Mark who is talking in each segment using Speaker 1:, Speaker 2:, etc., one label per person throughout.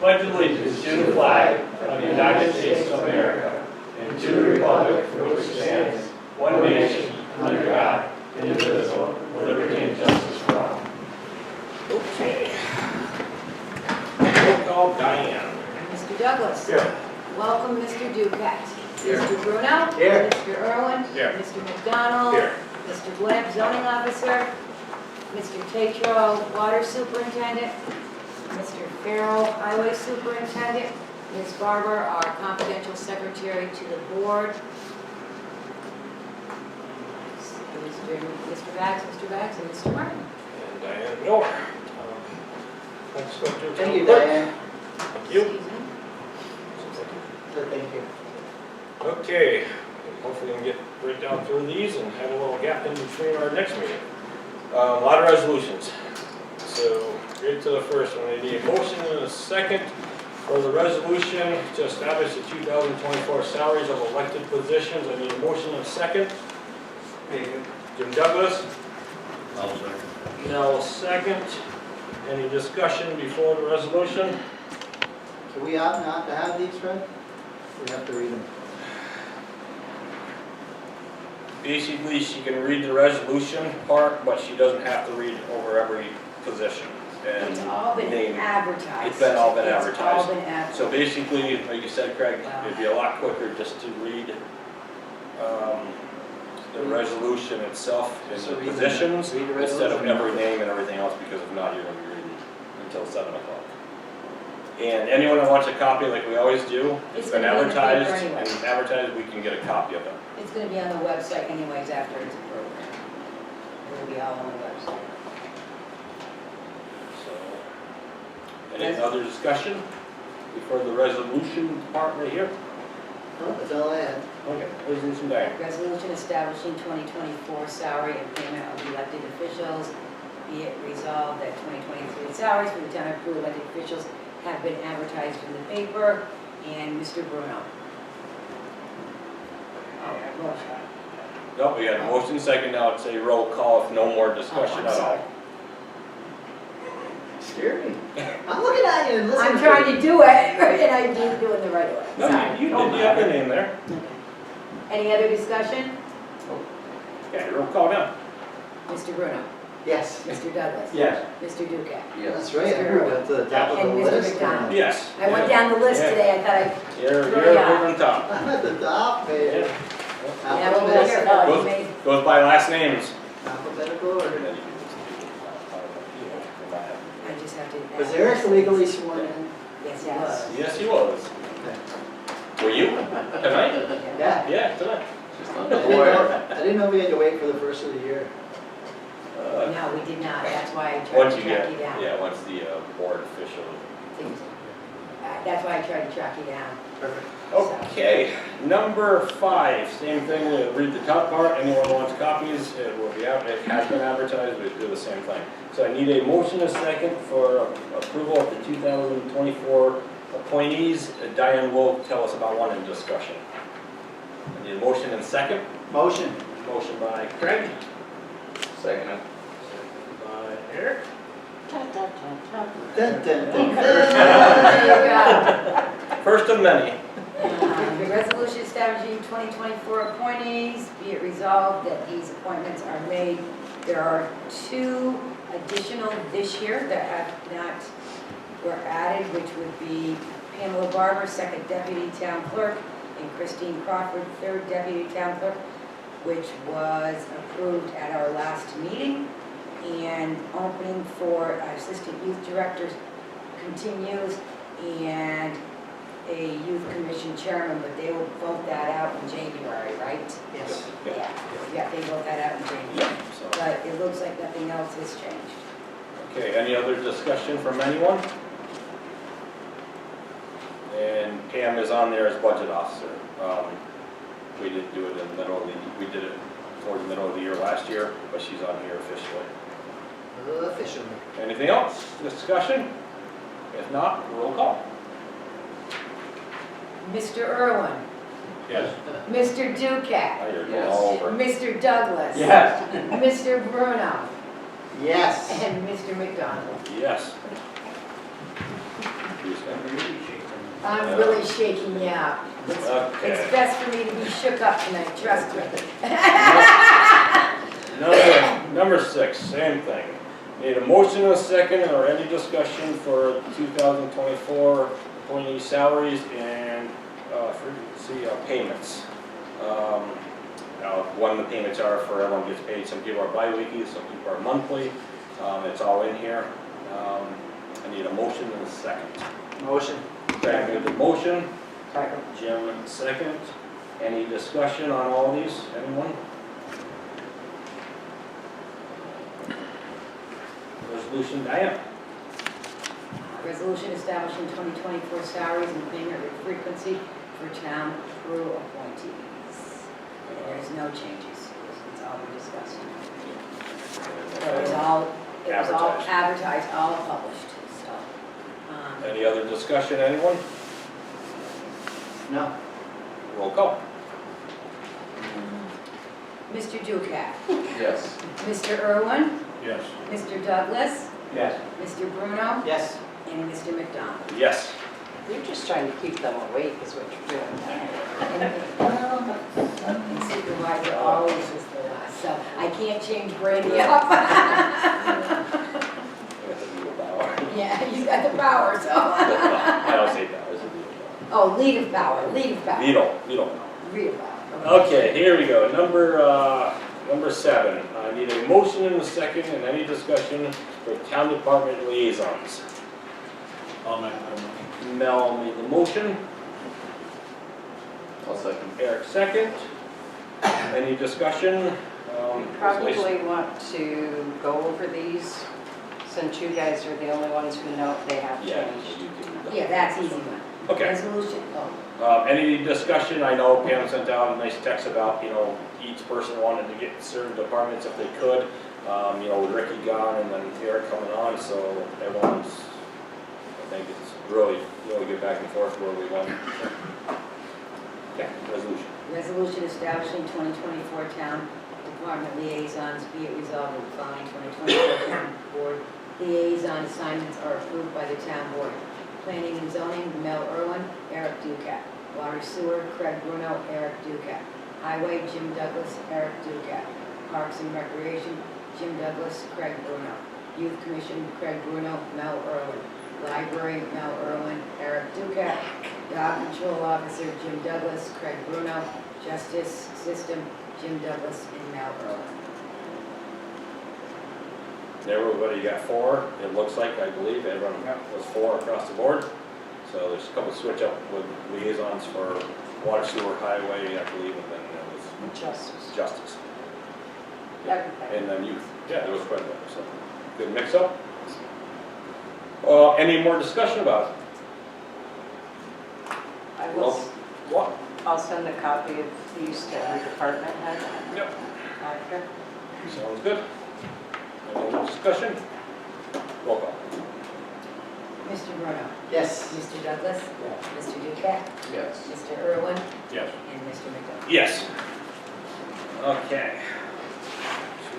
Speaker 1: pledge allegiance to the flag of the United States of America and to the republic for which it stands, one nation, under God, indivisible, with liberty and justice for all.
Speaker 2: Okay. Roll call, Diane.
Speaker 3: Mr. Douglas.
Speaker 1: Here.
Speaker 3: Welcome, Mr. Ducat.
Speaker 1: Here.
Speaker 3: Mr. Bruno.
Speaker 1: Here.
Speaker 3: Mr. Irwin.
Speaker 2: Here.
Speaker 3: Mr. McDonald.
Speaker 2: Here.
Speaker 3: Mr. Gleb, zoning officer. Mr. Tatro, water superintendent. Mr. Farrell, highway superintendent. Ms. Barber, our confidential secretary to the board. Mr. Bax, and Mr. Martin.
Speaker 2: And Diane Miller. Let's go to
Speaker 4: Thank you, Diane.
Speaker 2: Thank you.
Speaker 4: Thank you.
Speaker 2: Okay, hopefully we can get right down through these and have a little gap in between our next meeting. A lot of resolutions. So, get to the first one. I need a motion and a second for the resolution to establish the 2024 salaries of elected positions. I need a motion and a second. Jim Douglas.
Speaker 1: I'll second.
Speaker 2: Now, second. Any discussion before the resolution?
Speaker 4: Can we opt not to have these read? We have to read them.
Speaker 2: Basically, she can read the resolution part, but she doesn't have to read over every position. And
Speaker 3: It's all been
Speaker 2: name.
Speaker 3: advertised.
Speaker 2: It's been all been
Speaker 3: It's all
Speaker 2: advertised.
Speaker 3: been advertised.
Speaker 2: So basically, like you said, Craig, it'd be a lot quicker just to read the resolution itself in
Speaker 4: So
Speaker 2: the
Speaker 4: read the-
Speaker 2: positions
Speaker 4: read the
Speaker 2: instead of
Speaker 4: resolution.
Speaker 2: every name and everything else, because if not, you're gonna be reading until 7 o'clock. And anyone that wants a copy, like we always do, it's
Speaker 3: It's
Speaker 2: been
Speaker 3: gonna be in the paper
Speaker 2: advertised,
Speaker 3: anyway.
Speaker 2: and advertised, we can get a copy of it.
Speaker 3: It's going to be on the website anyways after it's approved. It'll be all on the website.
Speaker 2: So, any other discussion before the resolution part right here?
Speaker 4: Oh, that's all I had.
Speaker 2: Okay, resolution Diane.
Speaker 3: Resolution establishing 2024 salary and payment of elected officials. Be it resolved that 2023 salaries for the town of Peru elected officials have been advertised in the paper. And Mr. Bruno. Motion.
Speaker 2: No, we had a motion second, now it's a roll call if no more discussion
Speaker 3: I'm
Speaker 2: at
Speaker 3: sorry.
Speaker 2: all.
Speaker 4: Scared me. I'm looking at you and listening.
Speaker 3: I'm trying to do it, and I didn't do it the right way.
Speaker 2: No,
Speaker 3: Sorry.
Speaker 2: you did, you have your name there.
Speaker 3: Any other discussion?
Speaker 2: Yeah, roll call now.
Speaker 3: Mr. Bruno.
Speaker 4: Yes.
Speaker 3: Mr. Douglas.
Speaker 1: Yes.
Speaker 3: Mr. Duca.
Speaker 4: Yeah, that's right. I heard at the top of the
Speaker 3: And Mr.
Speaker 4: list.
Speaker 3: McDonald.
Speaker 2: Yes.
Speaker 3: I went down the list
Speaker 2: Yeah.
Speaker 3: today, I thought
Speaker 2: You're over on top.
Speaker 4: I'm at the top, baby.
Speaker 2: Yeah.
Speaker 3: I, yeah, well, here, no, you
Speaker 2: Goes-
Speaker 3: made,
Speaker 2: Goes by last names.
Speaker 4: Alphabetical order.
Speaker 3: I just have to.
Speaker 4: Was Eric legally sworn in?
Speaker 3: Yes, he was.
Speaker 2: Yes, he was. Were you? Tonight?
Speaker 4: Yeah.
Speaker 2: Yeah, tonight.
Speaker 4: I didn't know we had to wait for the first of the year.
Speaker 3: No, we did not, that's why I tried
Speaker 2: Once
Speaker 3: to
Speaker 2: you
Speaker 3: track
Speaker 2: get,
Speaker 3: you down.
Speaker 2: yeah, once the board official.
Speaker 3: That's why I tried to track you down.
Speaker 4: Perfect.
Speaker 2: Okay, number 5, same thing, we'll read the top part, anyone who wants copies, it will be out, it has been advertised, we do the same thing. So I need a motion and a second for approval of the 2024 appointees. Diane will tell us about one in discussion. I need a motion and a second.
Speaker 4: Motion.
Speaker 2: Motion by Craig.
Speaker 1: Second.
Speaker 2: Second by Eric.
Speaker 4: Dun, dun, dun,
Speaker 3: There you
Speaker 4: dun.
Speaker 3: go.
Speaker 2: First of many.
Speaker 3: The resolution establishing 2024 appointees, be it resolved that these appointments are made. There are 2 additional this year that have not, were added, which would be Pamela Barber, 2nd Deputy Town Clerk, and Christine Crawford, 3rd Deputy Town Clerk, which was approved at our last meeting. And opening for Assistant Youth Directors continues, and a Youth Commission Chairman, but they will vote that out in January, right?
Speaker 4: Yes.
Speaker 3: Yeah, they vote that out in January.
Speaker 2: So,
Speaker 3: But it looks like nothing else has changed.
Speaker 2: okay, any other discussion from anyone? And Pam is on there as budget officer. We didn't do it in the middle of the, we did it toward the middle of the year last year, but she's on here officially.
Speaker 4: Officially.
Speaker 2: Anything else? Discussion? If not, roll call.
Speaker 3: Mr. Irwin.
Speaker 2: Yes.
Speaker 3: Mr. Ducat.
Speaker 2: Now you're going all over.
Speaker 3: Mr. Douglas.
Speaker 1: Yes.
Speaker 3: Mr. Bruno.
Speaker 4: Yes.
Speaker 3: And Mr. McDonald.
Speaker 2: Yes.
Speaker 3: I'm really shaking you up.
Speaker 2: Okay.
Speaker 3: It's best for me to be shook up tonight, trust me.
Speaker 2: Number 6, same thing. Need a motion and a second or any discussion for 2024 appointee salaries and frequency of payments. One of the payments are for everyone gets paid. Some people are bi-weekly, some people are monthly. It's all in here. I need a motion and a second.
Speaker 4: Motion.
Speaker 2: Craig made the motion.
Speaker 4: Second.
Speaker 2: Jim second. Any discussion on all these? Anyone? Resolution, Diane?
Speaker 3: Resolution establishing 2024 salaries and payment frequency for town Peru appointees. There's no changes. It's all we discussed. It was all advertised, all published, so.
Speaker 2: Any other discussion, anyone?
Speaker 4: No.
Speaker 2: Roll call.
Speaker 3: Mr. Ducat,
Speaker 1: Yes.
Speaker 3: Mr. Irwin,
Speaker 1: Yes.
Speaker 3: Mr. Douglas,
Speaker 1: Yes.
Speaker 3: Mr. Bruno,
Speaker 4: Yes.
Speaker 3: and Mr. McDonald.
Speaker 2: Yes.
Speaker 5: You're just trying to keep them awake is what you're doing.
Speaker 3: And supervisor always is the last, so I can't change Brady up. Yeah, he's got the power, so.
Speaker 2: I don't say that, it's a
Speaker 3: Oh, lead of power, lead of power.
Speaker 2: veto.
Speaker 3: Lead of power.
Speaker 2: Okay, here we go. Number 7. I need a motion and a second and any discussion for town department liaisons.
Speaker 1: I'll make that motion.
Speaker 2: Mel made the motion.
Speaker 1: I'll second.
Speaker 2: Eric second. Any discussion?
Speaker 5: Probably want to go over these, since you guys are the only ones who know they have
Speaker 2: Yeah.
Speaker 5: changed.
Speaker 2: you can do that.
Speaker 3: Yeah, that's easy one.
Speaker 2: Okay.
Speaker 3: Resolution, oh,
Speaker 2: Any discussion? I know Pam sent out a nice text about, each person wanted to get certain departments if they could. With Ricky gone and then Eric coming on, so everyone's, I think it's really good back and forth where we want. Okay, resolution.
Speaker 3: resolution establishing 2024 town department liaisons, be it resolved that the following 2024 town board liaison assignments are approved by the town board. Planning and zoning, Mel Irwin, Eric Ducat. Water sewer, Craig Bruno, Eric Ducat. Highway, Jim Douglas, Eric Ducat. Parks and Recreation, Jim Douglas, Craig Bruno. Youth Commission, Craig Bruno, Mel Irwin. Library, Mel Irwin, Eric Ducat. Dog Control Officer, Jim Douglas, Craig Bruno. Justice System, Jim Douglas, and Mel Irwin.
Speaker 2: Everybody got 4, it looks like, I believe, everyone was 4 across the board. So there's a couple switch up with liaisons for water, sewer, highway, I believe, and then there was justice.
Speaker 5: Okay.
Speaker 2: And then youth, yeah, there was quite a bit, so good mix up. Any more discussion about it? What?
Speaker 5: I'll send a copy of these to every department head
Speaker 2: Yep.
Speaker 5: after.
Speaker 2: Sounds good. Any more discussion? Roll call.
Speaker 3: Mr. Bruno.
Speaker 4: Yes.
Speaker 3: Mr. Douglas. Mr. Ducat.
Speaker 1: Yes.
Speaker 3: Mr. Irwin.
Speaker 1: Yes.
Speaker 3: And Mr. McDonald.
Speaker 2: Yes. Okay.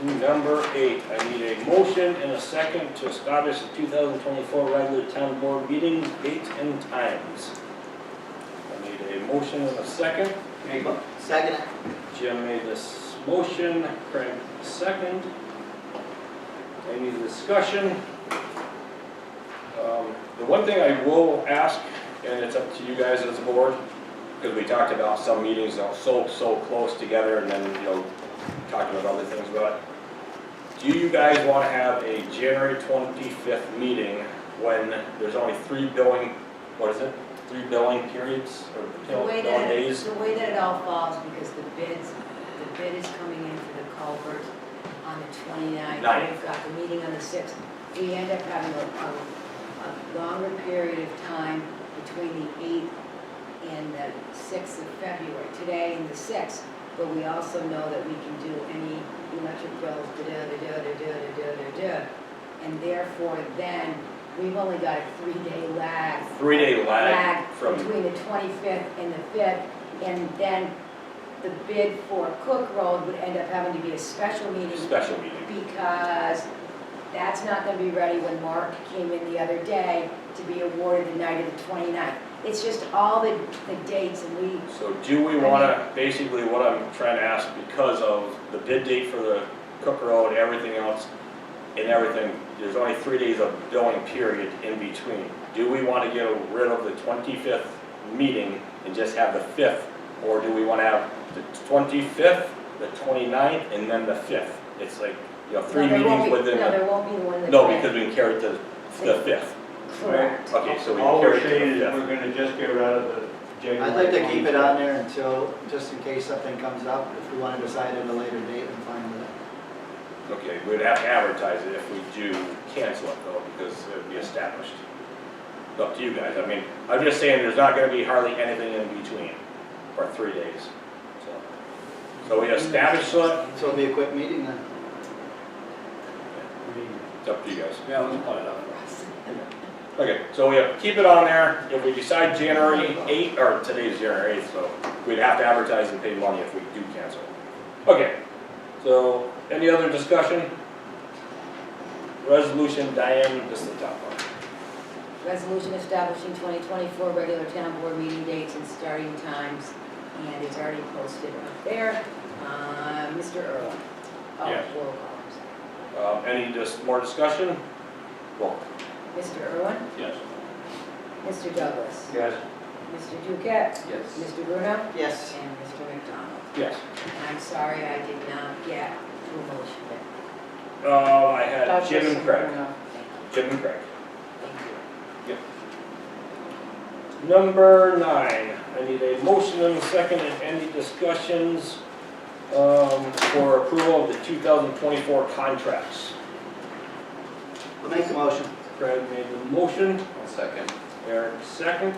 Speaker 2: To number 8, I need a motion and a second to establish the 2024 regular town board meetings, dates and times. I need a motion and a second.
Speaker 4: Second.
Speaker 2: Jim made this motion, Craig second. Any discussion? The one thing I will ask, and it's up to you guys as a board, because we talked about some meetings that are so close together and then, talking about other things, but do you guys want to have a January 25th meeting when there's only 3 billing periods or billing days?
Speaker 3: The way that it all falls, because the bid is coming in for the culvert on the 29th. We've got the meeting on the 6th. We end up having a longer period of time between the 8th and the 6th of February, today and the 6th. But we also know that we can do any electric bills, and therefore then, we've only got a 3-day lag.
Speaker 2: 3-day lag from
Speaker 3: between the 25th and the 5th, and then the bid for Cook Road would end up having to be a special meeting
Speaker 2: special meeting.
Speaker 3: because That's not gonna be ready when Mark came in the other day to be awarded the night of the 29th. It's just all the dates and we,
Speaker 2: So do we wanna, basically what I'm trying to ask, because of the bid date for the Cook Road and everything else, and everything, there's only 3 days of billing period in between. Do we wanna get rid of the 25th meeting and just have the 5th? Or do we wanna have the 25th, the 29th, and then the 5th? It's like, you know, 3
Speaker 3: no, there won't
Speaker 2: meetings
Speaker 3: be,
Speaker 2: within
Speaker 3: no,
Speaker 2: the,
Speaker 3: there won't be the one that's.
Speaker 2: no, because we can carry it to the 5th.
Speaker 3: Correct.
Speaker 2: Okay, so we
Speaker 1: All
Speaker 2: can
Speaker 1: we're
Speaker 2: carry it
Speaker 1: saying
Speaker 2: to
Speaker 1: is
Speaker 2: the 5th.
Speaker 1: we're gonna just get rid of the January.
Speaker 4: I'd like to keep it on there until, just in case something comes up, if we want to decide at a later date, I'm fine with it.
Speaker 2: Okay, we'd have to advertise it if we do cancel it though, because it would be established. It's up to you guys. I mean, I'm just saying there's not gonna be hardly anything in between for 3 days. So we establish it,
Speaker 4: So it'll be a quick meeting then.
Speaker 2: it's up to you guys.
Speaker 1: Yeah, let's play it out.
Speaker 2: Okay, so we have, keep it on there. If we decide January 8th, or today's January 8th, so we'd have to advertise and pay money if we do cancel. Okay, so any other discussion? Resolution, Diane, this is the top one.
Speaker 3: Resolution establishing 2024 regular town board meeting dates and starting times, and it's already posted up there. Mr. Irwin. Oh,
Speaker 2: Yes.
Speaker 3: roll call.
Speaker 2: Any more discussion? Roll.
Speaker 3: Mr. Irwin,
Speaker 1: Yes.
Speaker 3: Mr. Douglas,
Speaker 1: Yes.
Speaker 3: Mr. Duquette,
Speaker 1: Yes.
Speaker 3: Mr. Bruno,
Speaker 4: Yes.
Speaker 3: and Mr. McDonald.
Speaker 2: Yes.
Speaker 3: And I'm sorry I did not get to a motion there.
Speaker 2: I had
Speaker 5: Douglas
Speaker 2: Jim and Craig.
Speaker 5: Bruno.
Speaker 2: Jim and Craig.
Speaker 3: Thank you.
Speaker 2: Number 9, I need a motion and a second and any discussions for approval of the 2024 contracts.
Speaker 4: I'll make the motion.
Speaker 2: Craig made the motion,
Speaker 1: I'll second.
Speaker 2: Eric second.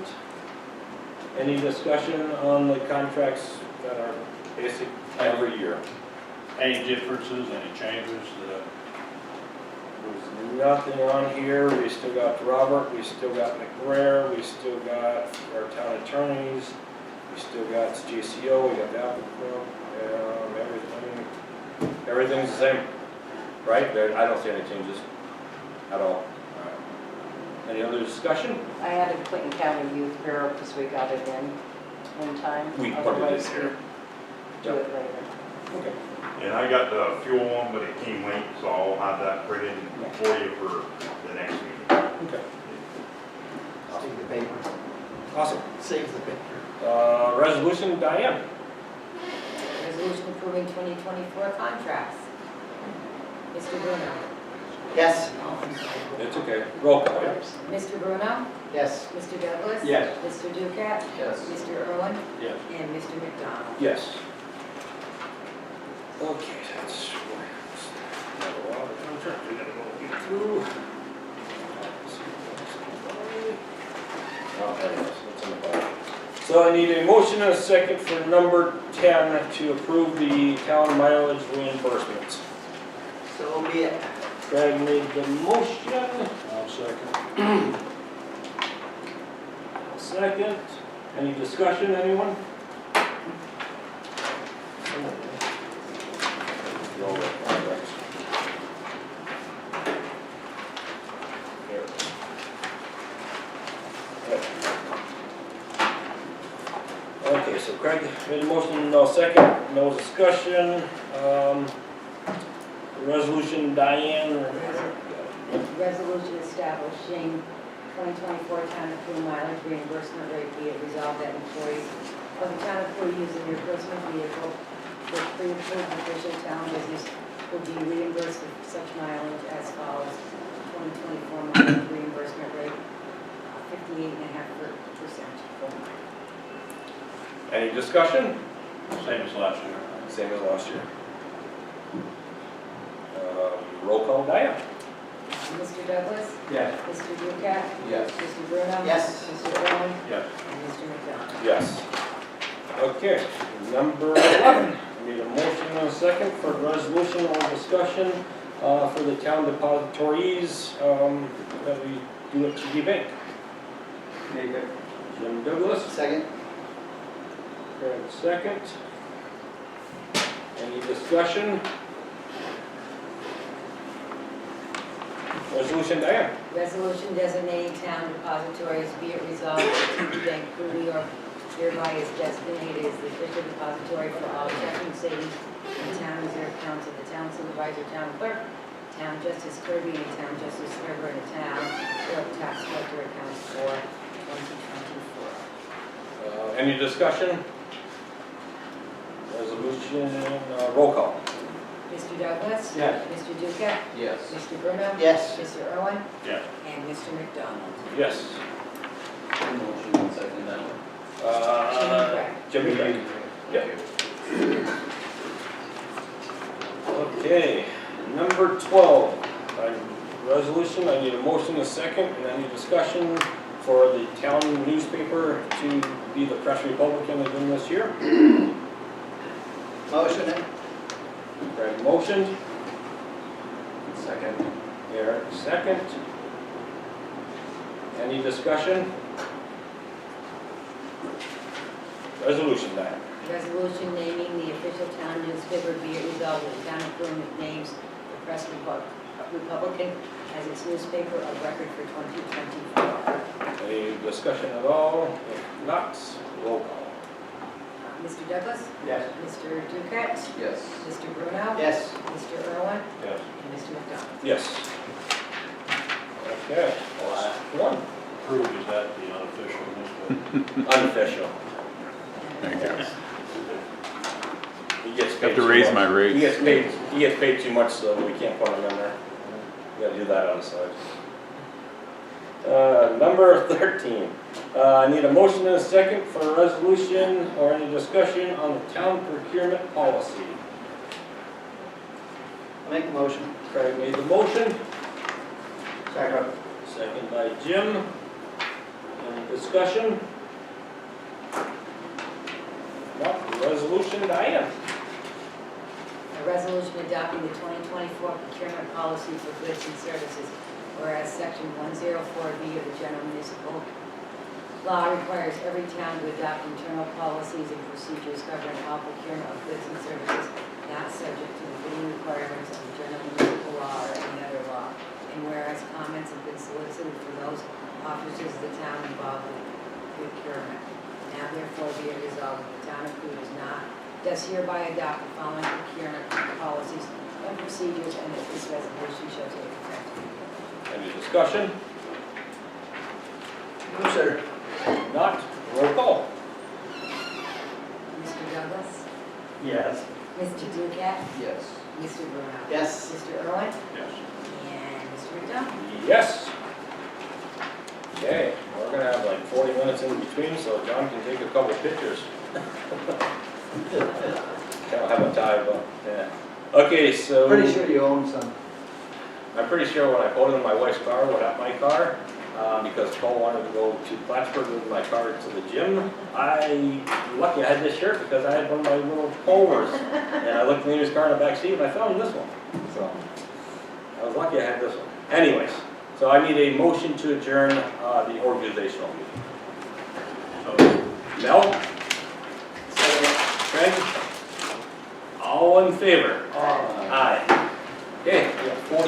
Speaker 2: Any discussion on the contracts that are basic every year?
Speaker 1: Any differences, any changes?
Speaker 2: There's nothing on here, we still got Robert, we still got McBrayer, we still got our town attorneys, we still got JCO, we got the applicant, everything's the same, right? I don't see any changes at all. Any other discussion?
Speaker 5: I added Clinton County Youth Bureau because we got it in time.
Speaker 2: We put it in
Speaker 5: Otherwise,
Speaker 2: here.
Speaker 5: we Do it later.
Speaker 2: Okay.
Speaker 6: And I got the fuel one, but it came late, so I'll have that printed for you for the next meeting.
Speaker 2: Okay.
Speaker 4: Save the paper.
Speaker 2: Awesome.
Speaker 4: Save the paper.
Speaker 2: Resolution, Diane?
Speaker 3: Resolution approving 2024 contracts. Mr. Bruno.
Speaker 4: Yes.
Speaker 3: Oh, I'm sorry.
Speaker 2: It's okay. Roll call.
Speaker 3: Mr. Bruno,
Speaker 4: Yes.
Speaker 3: Mr. Douglas.
Speaker 1: Yes.
Speaker 3: Mr. Duquette,
Speaker 1: Yes.
Speaker 3: Mr. Irwin,
Speaker 1: Yes.
Speaker 3: and Mr. McDonald.
Speaker 2: Yes. Okay, that's. Got a lot of contracts we gotta go get through. Oh, there it is. It's in the bottom. So I need a motion and a second for number 10 to approve the town mileage reimbursements.
Speaker 4: So be it.
Speaker 2: Craig made the motion.
Speaker 1: I'll second.
Speaker 2: Second. Any discussion, anyone? Roll the contracts. There it is. Okay, so Craig made a motion, no second, no discussion. Resolution, Diane.
Speaker 3: Resolution establishing 2024 town of Peru mileage reimbursement rate, be it resolved that employees of the town of Peru using their personal vehicle for pre-approved official town business will be reimbursed with such mileage as follows. 2024 mileage reimbursement rate, 58.5%.
Speaker 2: Any discussion?
Speaker 1: Same as last year.
Speaker 2: Same as last year. Roll call, Diane.
Speaker 3: Mr. Douglas,
Speaker 1: Yes.
Speaker 3: Mr. Duquette,
Speaker 1: Yes.
Speaker 3: Mr. Bruno.
Speaker 4: Yes.
Speaker 3: Mr. Irwin,
Speaker 1: Yes.
Speaker 3: and Mr. McDonald.
Speaker 2: Yes. Okay, number 11. I need a motion and a second for resolution or discussion for the town depositories that we do at TD Bank.
Speaker 1: Make it.
Speaker 2: Jim Douglas,
Speaker 4: Second.
Speaker 2: Craig second. Any discussion? Resolution, Diane.
Speaker 3: Resolution designating town depositories, be it resolved that TD Bank, Peru, New York, hereby is designated as the official depository for all checking, savings, and town reserve accounts of the town supervisor, town clerk, town justice Kirby, and town justice Sperber, and the town clerk tax collector accounts for 2024.
Speaker 2: Any discussion? Resolution, roll call.
Speaker 3: Mr. Douglas?
Speaker 1: Yes.
Speaker 3: Mr. Duca?
Speaker 1: Yes.
Speaker 3: Mr. Bruno?
Speaker 4: Yes.
Speaker 3: Mr. Irwin?
Speaker 6: Yeah.
Speaker 3: And Mr. McDonald?
Speaker 2: Yes.
Speaker 1: Motion and second that one.
Speaker 2: Jimmy Craig. Yeah. Okay, number 12, resolution, I need a motion, a second, and any discussion for the town newspaper to be the Press Republican again this year.
Speaker 4: Motion it.
Speaker 2: Greg motioned,
Speaker 1: Second.
Speaker 2: Eric second. Any discussion? Resolution time.
Speaker 3: Resolution naming the official town newspaper, be it resolved that the town of Plymouth names the Press Republican as its newspaper of record for 2024.
Speaker 2: Any discussion at all? If not, roll call.
Speaker 3: Mr. Douglas?
Speaker 1: Yes.
Speaker 3: Mr. Duquette?
Speaker 1: Yes.
Speaker 3: Mr. Bruno?
Speaker 4: Yes.
Speaker 3: Mr. Irwin?
Speaker 2: Yes.
Speaker 3: And Mr. McDonald?
Speaker 2: Yes. Okay, last one.
Speaker 7: Approved, is that the unofficial newspaper?
Speaker 2: Unofficial.
Speaker 8: Thank you.
Speaker 2: He gets paid
Speaker 8: Have to
Speaker 2: too
Speaker 8: raise
Speaker 2: much.
Speaker 8: my rates.
Speaker 2: He gets paid too much, so we can't put him in there. We gotta do that on the side. Number 13. I need a motion and a second for a resolution or any discussion on the town procurement policy.
Speaker 4: Make a motion.
Speaker 2: Craig made the motion,
Speaker 4: Second.
Speaker 2: second by Jim. Any discussion? Not the resolution, Diane.
Speaker 3: A resolution adopting the 2024 procurement policy for goods and services, whereas section 104B of the general municipal law requires every town to adopt internal policies and procedures covering all procurement of goods and services not subject to the bidding requirements of the general municipal law or any other law. And whereas comments have been solicited from those officers of the town involved with procurement. Now therefore be it resolved that the town of Peru does hereby adopt the following procurement policies and procedures, and that this resolution shall take effect.
Speaker 2: Any discussion?
Speaker 4: No, sir.
Speaker 2: Not, roll call.
Speaker 3: Mr. Douglas?
Speaker 1: Yes.
Speaker 3: Mr. Duquette?
Speaker 1: Yes.
Speaker 3: Mr. Bruno?
Speaker 4: Yes.
Speaker 3: Mr. Irwin?
Speaker 2: Yes.
Speaker 3: And Mr. McDonald?
Speaker 2: Yes. Okay, we're gonna have like 40 minutes in between, so John can take a couple pictures. Don't have a tie, but, yeah. Okay, so.
Speaker 4: Pretty sure you own some.
Speaker 2: I'm pretty sure when I pulled in my wife's car, without my car, because Cole wanted to go to Plattsburgh with my car to the gym, lucky I had this shirt because I had one of my little Pullers. And I looked in his car in the back seat and I found this one. So, I was lucky I had this one. Anyways, so I need a motion to adjourn the organizational meeting. Mel? Craig? All in favor? Aye. Okay, we have 40.